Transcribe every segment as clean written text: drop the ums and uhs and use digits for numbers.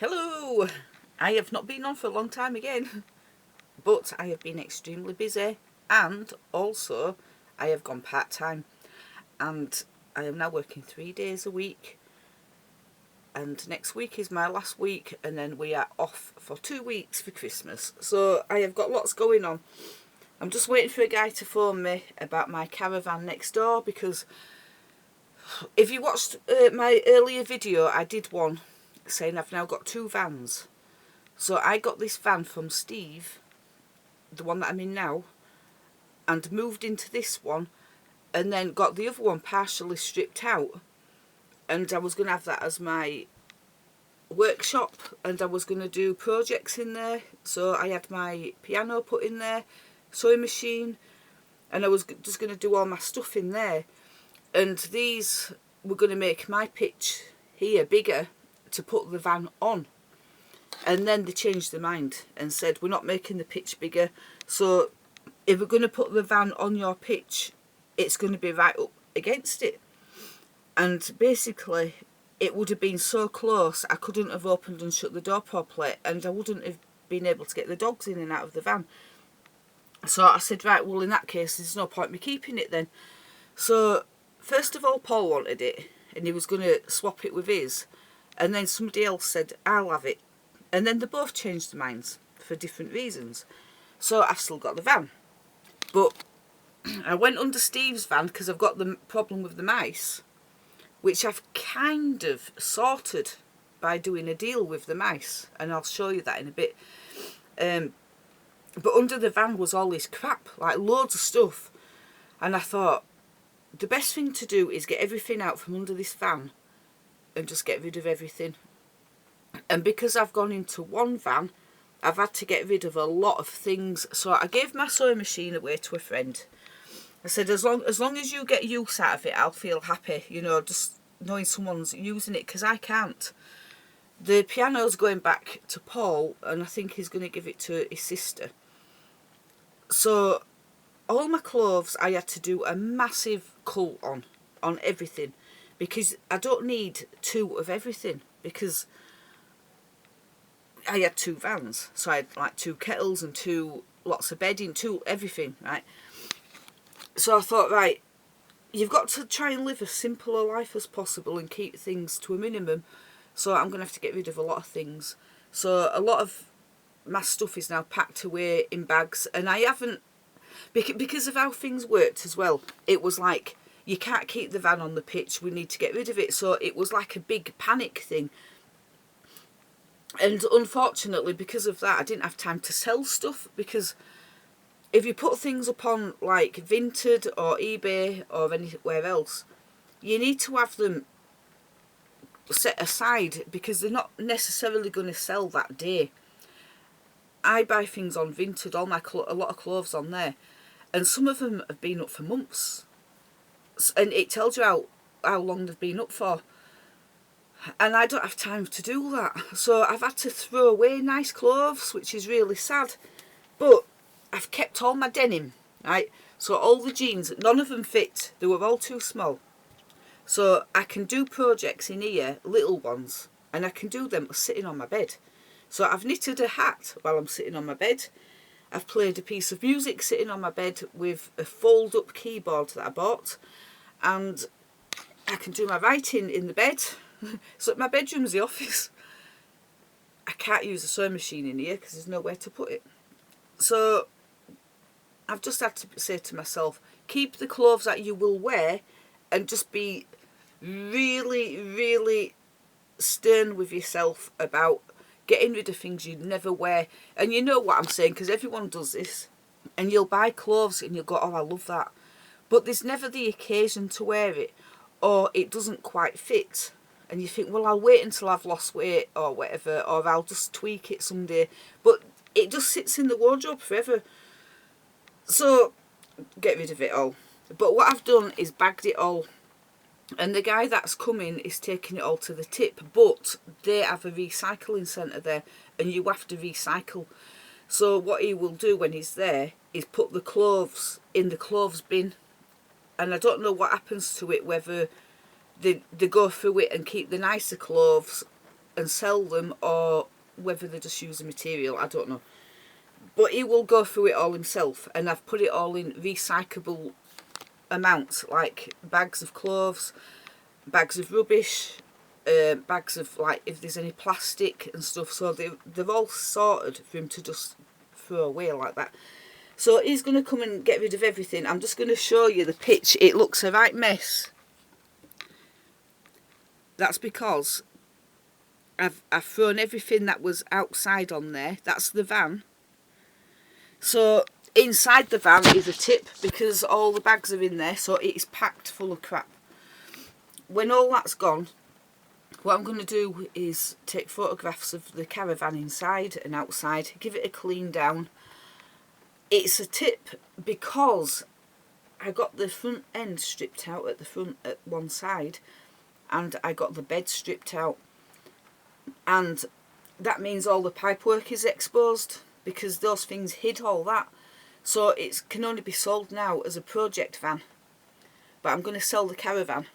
Hello! I have not been on for a long time again, but I have been extremely busy, and also I have gone part-time, and I am now working 3 days a week, and next week is my last week, and then we are off for 2 weeks for Christmas. So I have got lots going on. I'm just waiting for a guy to phone me about my caravan next door, because if you watched my earlier video, I did one saying I've now got 2 vans. So I got this van from Steve, the one that I'm in now, and moved into this one, and then got the other one partially stripped out, and I was going to have that as my workshop, and I was going to do projects in there. So I had my piano put in there, sewing machine, and I was just going to do all my stuff in there. And these were going to make my pitch here bigger to put the van on. And then they changed their mind and said, we're not making the pitch bigger, so if we're going to put the van on your pitch, it's going to be right up against it. And basically, it would have been so close, I couldn't have opened and shut the door properly, and I wouldn't have been able to get the dogs in and out of the van. So I said, right, well, in that case, there's no point me keeping it then. So first of all, Paul wanted it, and he was going to swap it with his, and then somebody else said, I'll have it. And then they both changed their minds for different reasons. So I've still got the van. But I went under Steve's van because I've got the problem with the mice, which I've kind of sorted by doing a deal with the mice. And I'll show you that in a bit. But under the van was all this crap, like loads of stuff. And I thought, the best thing to do is get everything out from under this van and just get rid of everything. And because I've gone into one van, I've had to get rid of a lot of things. So I gave my sewing machine away to a friend. I said, as long as you get use out of it, I'll feel happy, you know, just knowing someone's using it, because I can't. The piano's going back to Paul, and I think he's going to give it to his sister. So all my clothes I had to do a massive cull on everything, because I don't need 2 of everything, because I had 2 vans. So I had like 2 kettles and 2 lots of bedding, 2 everything, right? So I thought, right, you've got to try and live as simple a life as possible and keep things to a minimum. So I'm going to have to get rid of a lot of things. So a lot of my stuff is now packed away in bags, and I haven't, because of how things worked as well, it was like, you can't keep the van on the pitch, we need to get rid of it. So it was like a big panic thing. And unfortunately, because of that, I didn't have time to sell stuff, because if you put things up on like Vinted or eBay or anywhere else, you need to have them set aside, because they're not necessarily going to sell that day. I buy things on Vinted, a lot of clothes on there, and some of them have been up for months, and it tells you how long they've been up for. And I don't have time to do that. So I've had to throw away nice clothes, which is really sad. But I've kept all my denim, right? So all the jeans, none of them fit. They were all too small. So I can do projects in here, little ones, and I can do them sitting on my bed. So I've knitted a hat while I'm sitting on my bed. I've played a piece of music sitting on my bed with a fold-up keyboard that I bought. And I can do my writing in the bed. So my bedroom's the office. I can't use a sewing machine in here because there's nowhere to put it. So I've just had to say to myself, keep the clothes that you will wear, and just be really, really stern with yourself about getting rid of things you'd never wear. And you know what I'm saying, because everyone does this. And you'll buy clothes and you'll go, oh, I love that. But there's never the occasion to wear it, or it doesn't quite fit. And you think, well, I'll wait until I've lost weight or whatever, or I'll just tweak it someday. But it just sits in the wardrobe forever. So get rid of it all. But what I've done is bagged it all. And the guy that's coming is taking it all to the tip. But they have a recycling centre there, and you have to recycle. So what he will do when he's there is put the clothes in the clothes bin. And I don't know what happens to it, whether they go through it and keep the nicer clothes, and sell them, or whether they just use the material, I don't know. But he will go through it all himself, and I've put it all in recyclable amounts, like bags of clothes, bags of rubbish, bags of, like, if there's any plastic and stuff, so they're all sorted for him to just throw away like that. So he's going to come and get rid of everything. I'm just going to show you the pitch. It looks a right mess. That's because I've thrown everything that was outside on there. That's the van. So inside the van is a tip, because all the bags are in there, so it's packed full of crap. When all that's gone, what I'm going to do is take photographs of the caravan inside and outside, give it a clean down. It's a tip because I got the front end stripped out at the front at one side, and I got the bed stripped out, and that means all the pipework is exposed, because those things hid all that. So it can only be sold now as a project van, but I'm going to sell the caravan.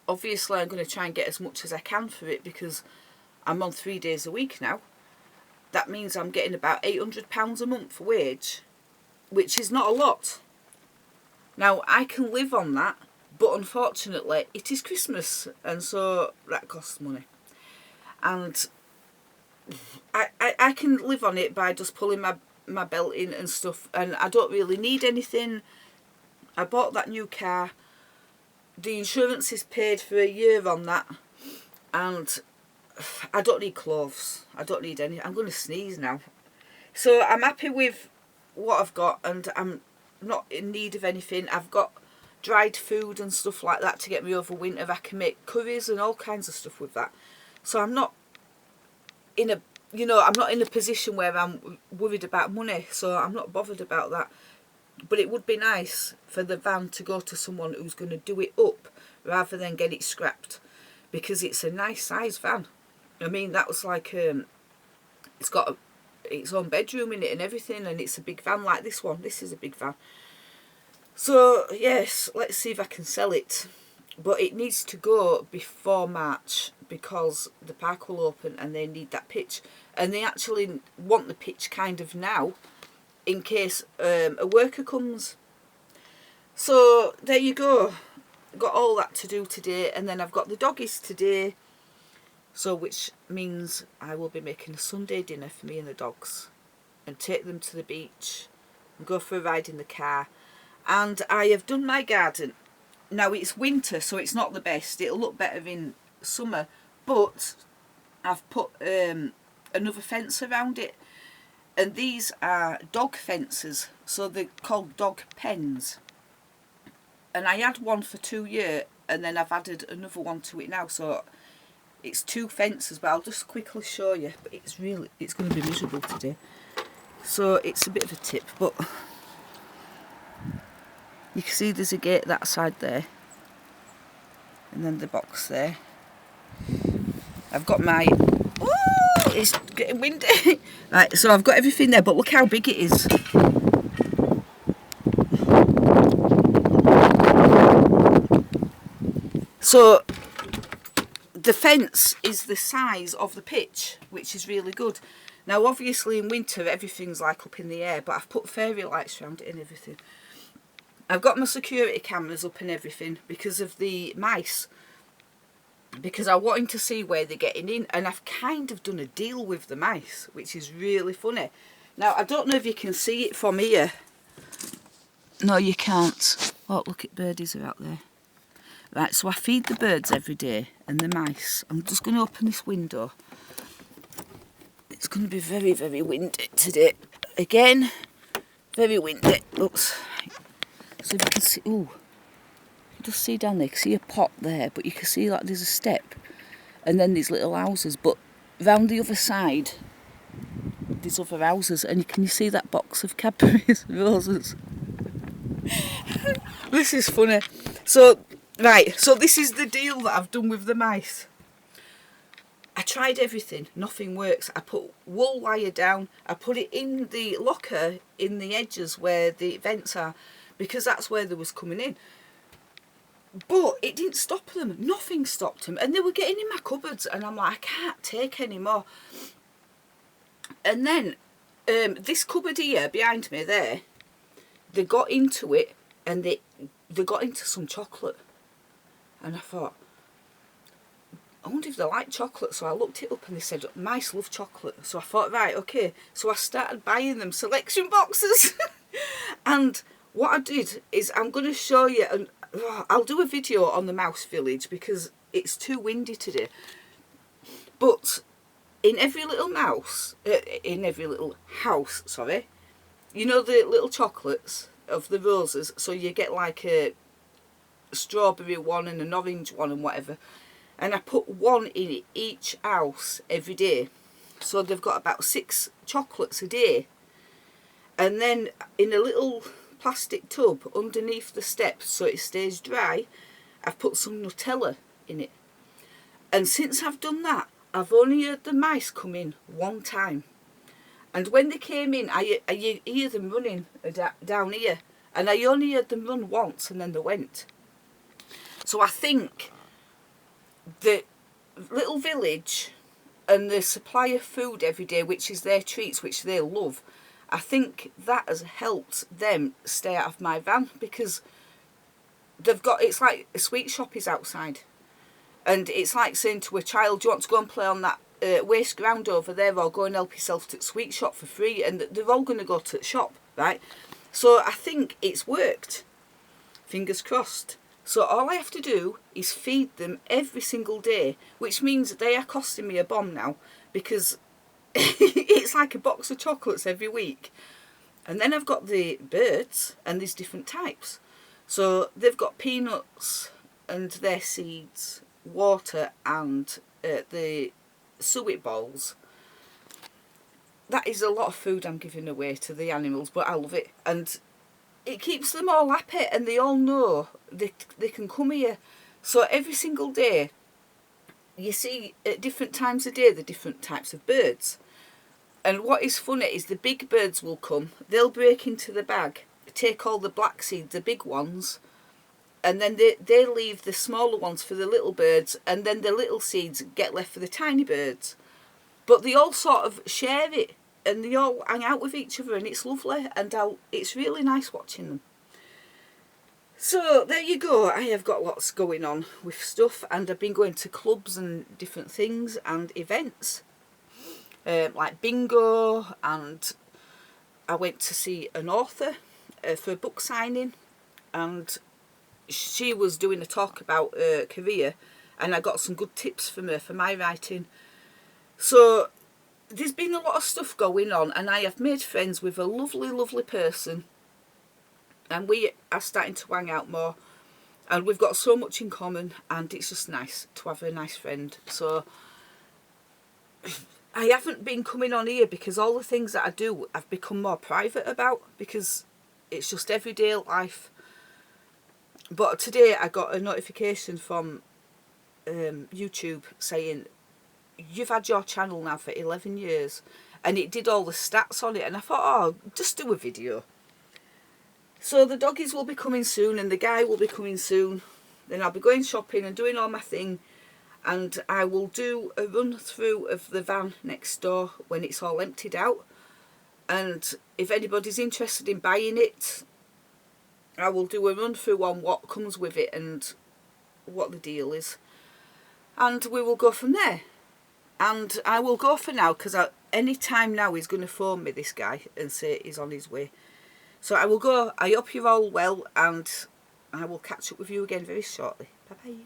Obviously I'm going to try and get as much as I can for it, because I'm on 3 days a week now. That means I'm getting about £800 a month wage, which is not a lot. Now, I can live on that, but unfortunately it is Christmas, and so that costs money. And I can live on it by just pulling my belt in and stuff, and I don't really need anything. I bought that new car. The insurance is paid for a year on that, and I don't need clothes. I don't need any. I'm going to sneeze now. So I'm happy with what I've got, and I'm not in need of anything. I've got dried food and stuff like that to get me over winter. I can make curries and all kinds of stuff with that. So I'm not in a, I'm not in a position where I'm worried about money, so I'm not bothered about that. But it would be nice for the van to go to someone who's going to do it up rather than get it scrapped, because it's a nice size van. I mean, that was like, it's got its own bedroom in it and everything, and it's a big van like this one. This is a big van. So, yes, let's see if I can sell it. But it needs to go before March, because the park will open and they need that pitch. And they actually want the pitch kind of now, in case a worker comes. So, there you go. Got all that to do today, and then I've got the doggies today. So, which means I will be making a Sunday dinner for me and the dogs, and take them to the beach and go for a ride in the car. And I have done my garden. Now it's winter, so it's not the best. It'll look better in summer, but I've put another fence around it, and these are dog fences, so they're called dog pens. And I had one for 2 years, and then I've added another one to it now, so it's 2 fences. But I'll just quickly show you. But it's going to be miserable today, so it's a bit of a tip. But you can see there's a gate that side there, and then the box there. I've got my, oh, it's getting windy. Right, so I've got everything there, but look how big it is. So the fence is the size of the pitch, which is really good. Now obviously in winter everything's like up in the air, but I've put fairy lights around it and everything. I've got my security cameras up and everything because of the mice, because I wanted to see where they're getting in, and I've kind of done a deal with the mice, which is really funny. Now I don't know if you can see it from here. No, you can't. Oh, look at birdies are out there. Right, so I feed the birds every day and the mice. I'm just going to open this window. It's going to be very, very windy today. Again, very windy. Oops. So if you can see, ooh, you just see down there, you can see a pot there, but you can see like there's a step, and then these little houses. But round the other side, there's other houses, and can you see that box of Cadbury's roses? This is funny. So, right, so this is the deal that I've done with the mice. I tried everything, nothing works. I put wool wire down, I put it in the locker in the edges where the vents are, because that's where they was coming in. But it didn't stop them. Nothing stopped them. And they were getting in my cupboards. And I'm like, I can't take any more. And then this cupboard here behind me there, they got into it and they got into some chocolate. And I thought, I wonder if they like chocolate. So I looked it up and they said, mice love chocolate. So I thought, right, okay. So I started buying them selection boxes. And what I did is I'm going to show you, and I'll do a video on the mouse village because it's too windy today. But in every little house, sorry, you know the little chocolates of the roses, so you get like a strawberry one and an orange one and whatever, and I put one in each house every day, so they've got about 6 chocolates a day. And then in a little plastic tub underneath the steps so it stays dry, I've put some Nutella in it. And since I've done that, I've only heard the mice come in one time. And when they came in, I hear them running down here. And I only heard them run once and then they went. So I think the little village and the supply of food every day, which is their treats, which they love, I think that has helped them stay out of my van, because they've got, it's like a sweet shop is outside. And it's like saying to a child, do you want to go and play on that waste ground over there, or go and help yourself to the sweet shop for free? And they're all going to go to the shop, right? So I think it's worked. Fingers crossed. So all I have to do is feed them every single day, which means they are costing me a bomb now, because it's like a box of chocolates every week. And then I've got the birds, and there's different types. So they've got peanuts and their seeds, water, and the suet balls. That is a lot of food I'm giving away to the animals, but I love it. And it keeps them all happy, and they all know they can come here. So every single day, you see at different times of day the different types of birds. And what is funny is the big birds will come, they'll break into the bag, take all the black seeds, the big ones, and then they leave the smaller ones for the little birds, and then the little seeds get left for the tiny birds. But they all sort of share it, and they all hang out with each other, and it's lovely, and it's really nice watching them. So there you go, I have got lots going on with stuff, and I've been going to clubs and different things and events, like bingo, and I went to see an author for a book signing, and she was doing a talk about her career, and I got some good tips from her for my writing. So there's been a lot of stuff going on, and I have made friends with a lovely, lovely person, and we are starting to hang out more, and we've got so much in common, and it's just nice to have a nice friend. So I haven't been coming on here because all the things that I do I've become more private about, because it's just everyday life. But today I got a notification from YouTube saying, you've had your channel now for 11 years, and it did all the stats on it, and I thought, oh, just do a video. So the doggies will be coming soon, and the guy will be coming soon, then I'll be going shopping and doing all my thing, and I will do a run through of the van next door when it's all emptied out, and if anybody's interested in buying it, I will do a run through on what comes with it and what the deal is, and we will go from there. And I will go for now, because any time now he's going to phone me, this guy, and say he's on his way. So I will go. I hope you're all well, and I will catch up with you again very shortly. Bye bye.